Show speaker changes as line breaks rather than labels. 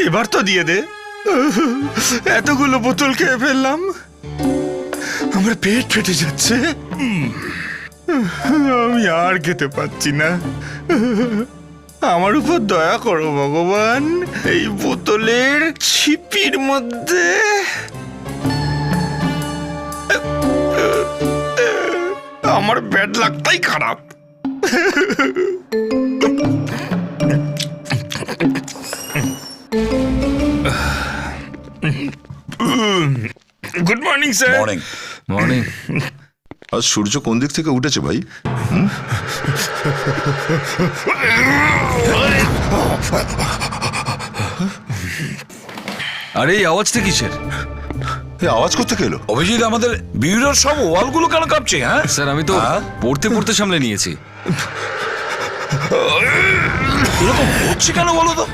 এবার তো দিয়ে দে। এতগুলো বোতল খেয়ে ফেললাম, আমার পেট ফেটে যাচ্ছে। আমি আর খেতে পাচ্ছি না। আমার উপর দয়া করো ভগবান। এই বোতলের ছিপির মধ্যে আমার ব্যাড লাগতাই খারাপ। Good morning sir.
Morning.
Morning.
আজ সূর্য কোন দিক থেকে উঠেছে ভাই?
আরে এই আওয়াজটা কিসের?
এই আওয়াজ করতে গেল?
অভিজিৎ, আমাদের বিউরোর সব ওয়ালগুলো কেন কাঁপছে? হ্যাঁ
স্যার, আমি তো পড়তে পড়তে সামলে নিয়েছি।
এরকম হচ্ছে কেন বলো তো?